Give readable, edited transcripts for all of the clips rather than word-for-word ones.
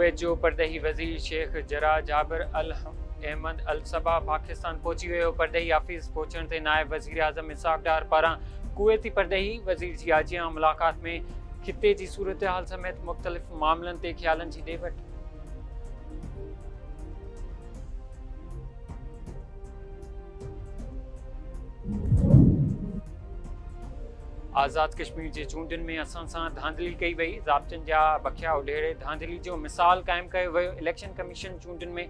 Kuwait जो परदेही वज़ीर शेख जरा जाबिर अल अहमद अल सबा पाकिस्तान पहुची वियो। परदेही ऑफिस पहुचण ते नायब वज़ीर आज़म इसहाक़ डार पारां कुवैती परदेही वज़ीर जी आजियां मुलाक़ात में खिते जी सूरत हाल समेत मुख़्तलिफ़ मामलनि ते ख़्यालनि जी ॾे वठि। आज़ाद कश्मीर जे चूंडनि में असां सां धांधली कई वई, ज़ाब्तनि जा बखिया उडेड़े धांधली जो मिसाल क़ाइमु कयो वियो। इलेक्शन कमीशन चूंडनि में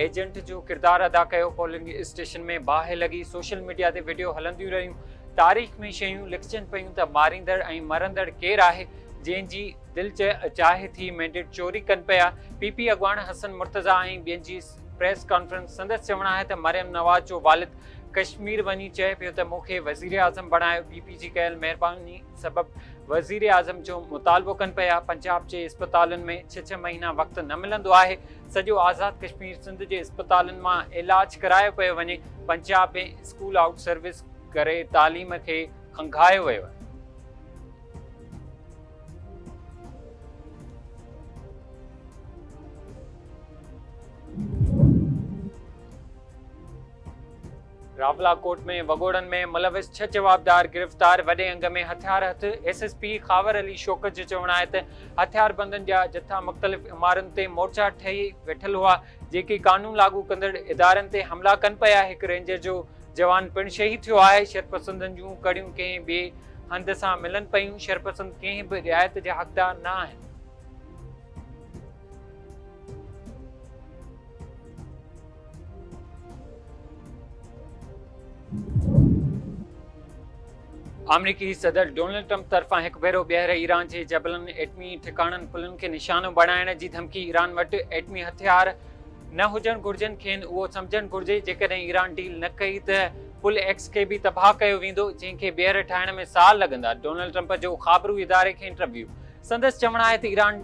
एजेंट जो किरदारु अदा कयो। पोलिंग स्टेशन में बाहि लॻी, सोशल मीडिया ते वीडियो हलंदियूं रहियूं। तारीख़ में शयूं लिखजनि पियूं त मारींदड़ ऐं मरंदड़ केरु आहे, जंहिंजी दिलि चाहे थी मैंडेट चोरी कनि पिया। पीपी अॻवान हसन मुर्तज़ा ऐं ॿियनि जी प्रेस कॉन्फ्रेंस। संदसि चवणु आहे त मरियम नवाज़ जो वालिद कश्मीर वञी चए पियो त मूंखे वज़ीर आज़म बणायो। पीपी जी कयल महिरबानी सबबि वज़ीर आज़म जो मुतालबो कनि पिया। पंजाब जे इस्पतालुनि में 6 महीना वक़्तु न मिलंदो आहे। सॼो आज़ाद कश्मीर सिंध जे इस्पतालुनि मां इलाज करायो पियो वञे। पंजाब में स्कूल आउट सर्विस करे तालीम खे खंघायो वियो आहे। रावलाकोट में वॻोड़नि में मुलविस 6 जवाबदार गिरफ़्तार। वॾे अंग में हथियार हथ। एसएसपी खावर अली शौकत जो चवणु आहे त हथियारबंदनि जा जथा मुख़्तलिफ़ इमारतुनि ते मोर्चा ठही वेठल हुआ, जेके क़ानून लागू कंदड़ इदारनि ते हमला कनि पिया। हिकु रेंजर जो जवान पिणु शहीद थियो आहे। शरपसंदनि जूं कड़ियूं कंहिं ॿिए हंध सां मिलनि पियूं। शरपसंद कंहिं बि रिआयत जा हक़दार न आहिनि। अमरीकी सदर डोनाल्ड ट्रंप तरफ़ां हिकु भेरो ॿीहर ईरान जे जबलनि एटमी ठिकाणनि पुलनि खे निशानो बणाइण जी धमकी। ईरान वटि एटमी हथियार न हुजण घुर्जनि, खेनि उहो सम्झणु घुर्जे। जेकॾहिं ईरान डील न कई त पुल एक्स खे बि तबाह कयो वेंदो, जंहिंखे ॿीहर ठाहिण में साल लॻंदा। डोनाल्ड ट्रंप जो ख़ाबरू इदारे खे इंटरव्यू। संदसि चवणु आहे त ईरान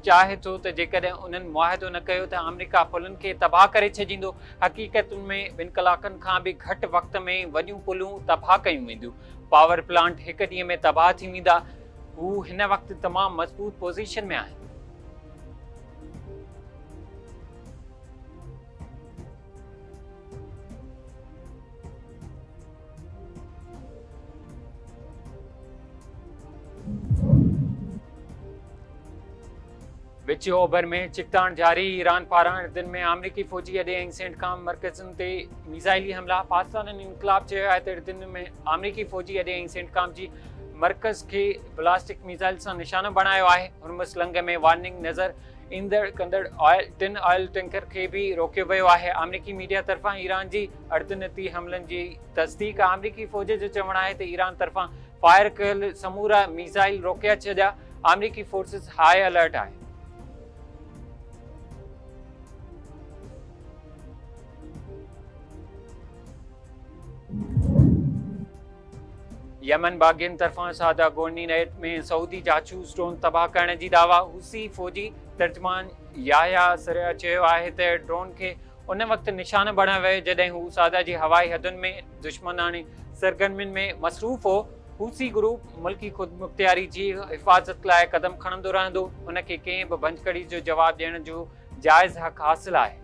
चाहे थो त जेकॾहिं उन्हनि मुआहिदो न कयो त अमरीका पुलनि खे तबाह करे छॾींदो। हक़ीक़तुनि में 2 कलाकनि खां बि घटि वक़्त में वॾियूं पुलूं तबाह कयूं वेंदियूं। पावर प्लांट हिकु ॾींहं में तबाह थी वेंदा। हू हिन वक़्तु तमामु मज़बूत पोज़ीशन में आहिनि। विच ओभर में चिकताण जारी। ईरान पारां दिन में अमरीकी फ़ौजी अॾे ऐं सेंटकाम मर्कज़नि ते मिसाइली हमला। पाकिस्तान इनकलाब चयो आहे त दिन में अमरीकी फ़ौजी अॾे ऐं सेंटकाम जी मर्कज़ खे ब्लास्टिक मिसाइल सां निशानो बणायो आहे। हुरमुज़ लंघ में वार्निंग नज़र ईंदड़ कंदड़ 3 ऑयल टैंकर खे बि रोकियो वियो आहे। अमरीकी मीडिया तरफ़ां ईरान जी अर्धनती हमलनि जी तस्दीक। अमरीकी फ़ौज जो चवणु आहे त ईरान तरफ़ां फायर कयल समूरा मिसाइल रोकिया छॾिया। अमरीकी फोर्सिस हाई अलर्ट आहे। यमन बागियुनि तरफ़ां सादा गोर्नी नेट में सऊदी जासूस ड्रोन तबाह करण जी दावा। हुसी फ़ौजी तर्जमान याह्या सरिया चयो आहे त ड्रोन खे उन वक़्तु निशानो बणायो वियो जॾहिं हू सादा जी हवाई हदुनि में दुश्मनानी सरगर्मियुनि में मसरूफ़ हो। हुसी ग्रुप मुल्की ख़ुदमुख्तियारी जी हिफ़ाज़त लाइ क़दम खणंदो रहंदो। उनखे कंहिं बि भंजकड़ी जो जवाबु ॾियण जो जाइज़ हक़ हासिलु आहे।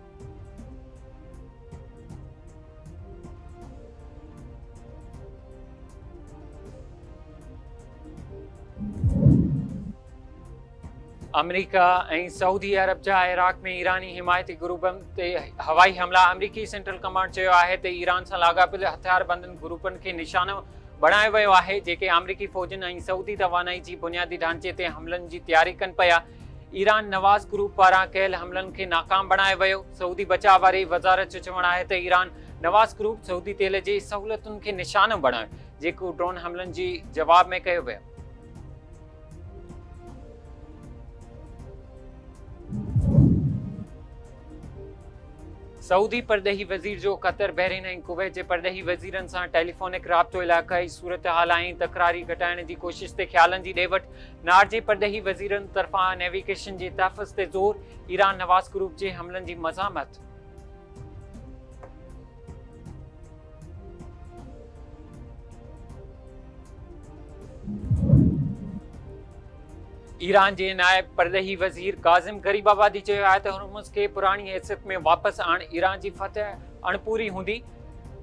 अमरीका ऐं सऊदी अरब जा इराक़ में ईरानी हिमायती ग्रुपनि ते हवाई हमला। अमरीकी सेंट्रल कमांड चयो आहे त ईरान सां लाॻापियल हथियारबंदनि ग्रुपनि खे निशानो बणायो वियो आहे, जेके अमरीकी फ़ौजनि ऐं सऊदी तवानाई जी बुनियादी ढांचे ते हमलनि जी तयारी कनि पिया। ईरान नवाज़ ग्रुप पारां कयल हमलनि खे नाकाम बणायो वियो। सऊदी बचाव वारी वज़ारत जो चवणु आहे त ईरान नवाज़ ग्रुप सऊदी तेल जी सहूलियतुनि खे निशानो बणायो, जेको ड्रोन हमलनि जी जवाब में कयो वियो। सऊदी परदेही वज़ीर जो क़तर, बहरीन ऐं कुवैत जे परदेही वज़ीरनि सां टेलीफोनिक राब्तो इलाक़ाई सूरत हाल ऐं तकरारी घटाइण जी कोशिश ते ख़्यालनि जी ॾे वठि। नार जे परदेही वज़ीरनि तरफ़ां नेविगेशन जे तहफ़्फ़ुज़ ते ज़ोर। ईरान नवाज़ ग्रुप जे हमलनि जी मज़ामत। ईरान जे नायब परॾेही वज़ीर काज़िम गरीबाबादी चयो आहे त हुर्मुज़ खे पुराणी हैसियत में वापसि आण ईरान जी फतह अणपूरी हूंदी।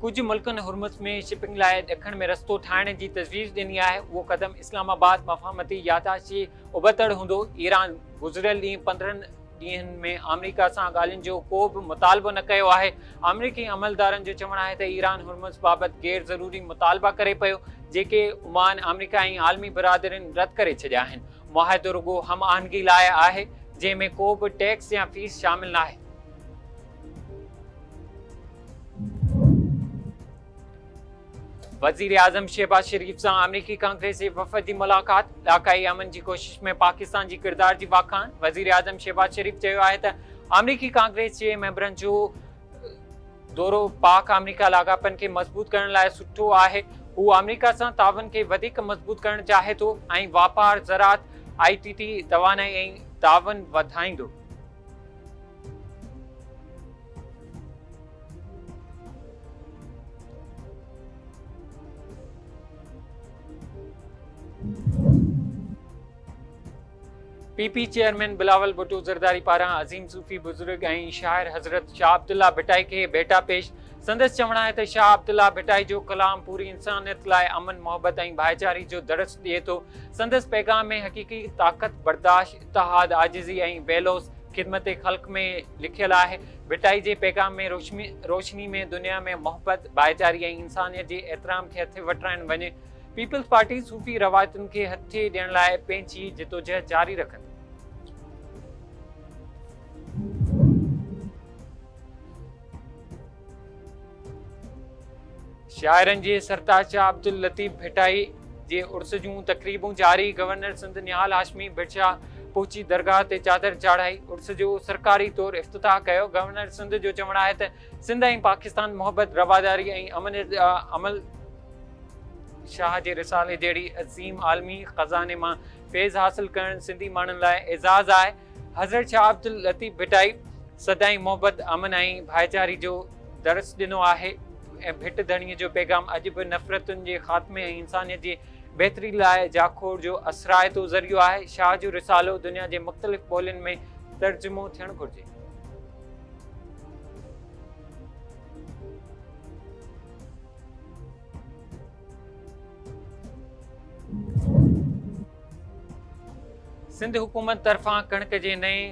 कुझु मुल्कनि हुर्मुज़ में शिपिंग लाइ ॾखण में रस्तो ठाहिण जी तजवीज़ ॾिनी आहे। उहो क़दम इस्लामाबाद मफ़ाहमती याददाश्त जे उबतड़ हूंदो। ईरान गुज़िरियल ॾींहुं 15 ॾींहनि में अमेरिका सां ॻाल्हियुनि जो को बि मुतालबो न कयो आहे। अमेरिकी अमलदारनि जो चवणु आहे त ईरान हुर्मुज़ बाबति गैर ज़रूरी मुतालबा करे पियो, जेके ओमान, अमेरिका ऐं आलमी बिरादरीन रद्द करे छॾिया आहिनि। मुआहिदो रुगो हम आहंगी लाइ आहे, जंहिं में को बि टैक्स या फीस शामिल न आहे। वज़ीर आज़म शहबाज शरीफ़ सां अमरीकी कांग्रेस जे वफ़द जी मुलाक़ात। ॾाकाई अमन जी कोशिश में पाकिस्तान जी किरदार जी वाखाण। वज़ीर आज़म शहबाज शरीफ़ चयो आहे त अमरीकी कांग्रेस जे मेंबरनि जो दौरो पाक अमरीका लाॻापनि खे मज़बूत करण लाइ सुठो आहे। हू अमरीका सां तावन खे वधीक मज़बूत करणु चाहे थो ऐं वापार, ज़राअत, ITT, तवानाई ऐं तावन वधाईंदो। PP चेयरमैन बिलावल भुट्टो ज़रदारी पारां अज़ीम सूफ़ी बुज़ुर्ग ऐं शाइर हज़रत शाह अब्दुल्ला भिटाई खे भेटा पेश। संदसि चवणु आहे त शाह अब्दुल्ला भिटाई जो कलाम पूरी इंसानियत लाइ अमन, मोहबत ऐं भाईचारी जो दर्स ॾिए थो। संदसि पैगाम में हक़ीक़ी ताक़त, बर्दाश्त, इत्तेहाद, आजिज़ी ऐं बेलोस ख़िदमत ख़ल्क़ में लिखियल आहे। भिटाई जे पैगाम में रोशनी में दुनिया में मोहबत, भाईचारी ऐं इंसानियत जे एतिराम खे हथे वठाइणु वञे। पीपल्स पार्टी सूफ़ी रवायतुनि खे हथे ॾियण लाइ पंहिंजी जिदोजहद जारी रखंदी। शाइरनि जे सरताज शाह अब्दुल लतीफ़ भिटाई जे उर्स जूं तक़रीबूं जारी। गवर्नर सिंध निहाल हाशमी बिरशाह पहुची दरगाह ते चादर चाढ़ाई। उर्स जो सरकारी तौर इफ़्तिताह कयो। गवर्नर सिंध जो चवणु आहे त सिंध ऐं पाकिस्तान मोहबत, रवादारी ऐं अमल शाह जे रिसाले जहिड़ी अज़ीम आलमी ख़ज़ाने मां फैज़ हासिल करणु सिंधी माण्हुनि लाइ एज़ाज़ आहे। हज़रत शाह अब्दुल लतीफ़ भिटाई सदाईं मोहबत, अमन ऐं भाईचारी जो दर्स ॾिनो आहे ऐं भिट धणीअ जो पैगाम अॼु बि नफ़रतुनि जे ख़ात्मे ऐं इंसानियत जी बहितरी लाइ जाखोड़ जो असराइतो ज़रियो आहे। शाह जो रिसालो दुनिया जे मुख़्तलिफ़ ॿोलियुनि में तर्जुमो थियणु घुरिजे। सिंध हुकूमत तरफ़ां कणिक जे नए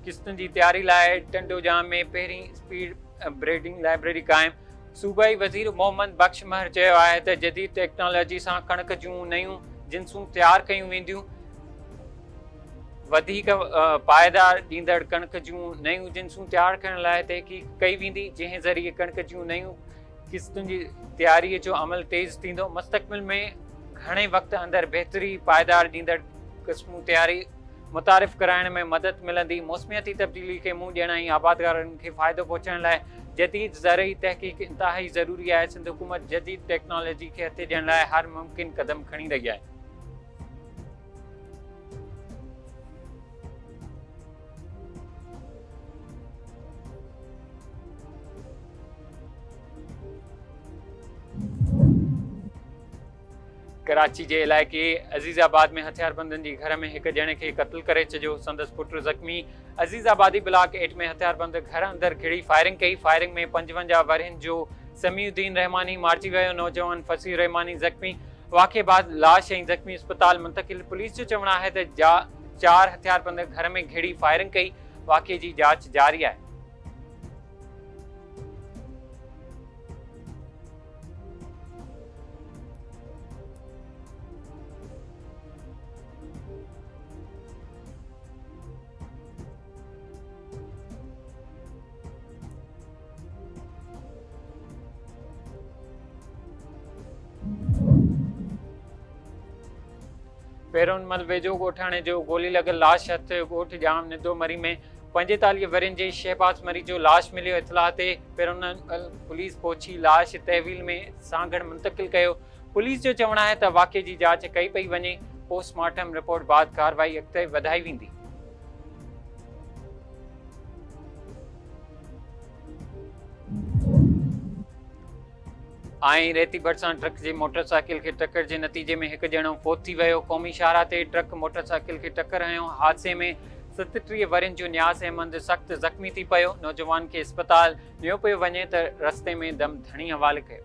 किस्तनि जी तयारी लाइ टंडोजाम में पहिरीं स्पीड ब्रीडिंग लाइब्रेरी क़ाइमु। सूबाई वज़ीर मोहम्मद बख्श महर चयो आहे त जदीद टेक्नोलॉजी सां कणिक जूं नयूं जिन्सूं तयारु कयूं वेंदियूं। वधीक पाइदार ॾींदड़ कणिक जूं नयूं जिन्सूं तयारु करण लाइ तहक़ीक़ कई वेंदी, जंहिं ज़रिए कणिक जूं नयूं किस्तुनि जी तयारीअ जो अमल तेज़ थींदो। मुस्तक़बिल में घणे वक़्त अंदरि बहितरी पाइदार ॾींदड़ क़िस्मूं तयारी मुतारिफ़ कराइण में मदद मिलंदी। मौसमियाती तब्दीली खे मुंहुं ॾियण ऐं आबादकारनि खे फ़ाइदो पहुचाइण लाइ जदीद ज़रई तहक़ीक़ इंतिहाई ज़रूरी आहे। सिंध हुकूमत जदीद टेक्नोलॉजी खे हथे ॾियण लाइ हर मुमकिन क़दम खणी रही आहे। कराची जे इलाइक़े अज़ीज़ाबाद में हथियारबंदनि जी घर में हिकु ॼणे खे क़त्ल करे छॾियो। संदसि पुटु ज़ख़्मी। अज़ीज़ाबादी ब्लॉक 8 में हथियारबंद घर अंदरि घिड़ी फायरिंग कई। फायरिंग में 55 वरहनि जो समीउद्दीन रहमानी मारिजी वियो। नौजवान फसीह रहमानी ज़ख़्मी। वाक़े बाद लाश ऐं ज़ख़्मी अस्पताल मुंतक़िल। पुलिस जो चवणु आहे त 4 हथियारबंद घर में घिड़ी फायरिंग कई। वाक़े जी जांच जारी आहे। पेरोनमल वेझो ॻोठाणे जो गोली लॻल लाश हथ ॻोठ जाम निदोमरी में 45 वरहनि जे शहबाज़ मरी जो लाश मिलियो। इतलाह ते पेरोनमल पुलिस पहुची लाश तहवील में सांगड़ मुंतक़िल कयो। पुलिस जो चवणु आहे त वाक़े जी जांच कई पई वञे। पोस्टमार्टम रिपोर्ट बाद कार्रवाई अॻिते वधाई वेंदी। ऐं रेती भरिसां ट्रक जे मोटरसाइकिल खे टक्कर जे नतीजे में हिकु ॼणो फोत थी वियो। क़ौमी शाहरा ते ट्रक मोटरसाइकिल खे टक्कर हयो। हादसे में 37 वरनि जो न्यास अहमद सख़्तु ज़ख़्मी थी पियो। नौजवान खे अस्पताल नियो पियो वञे त रस्ते में दम धणी हवाले कयो।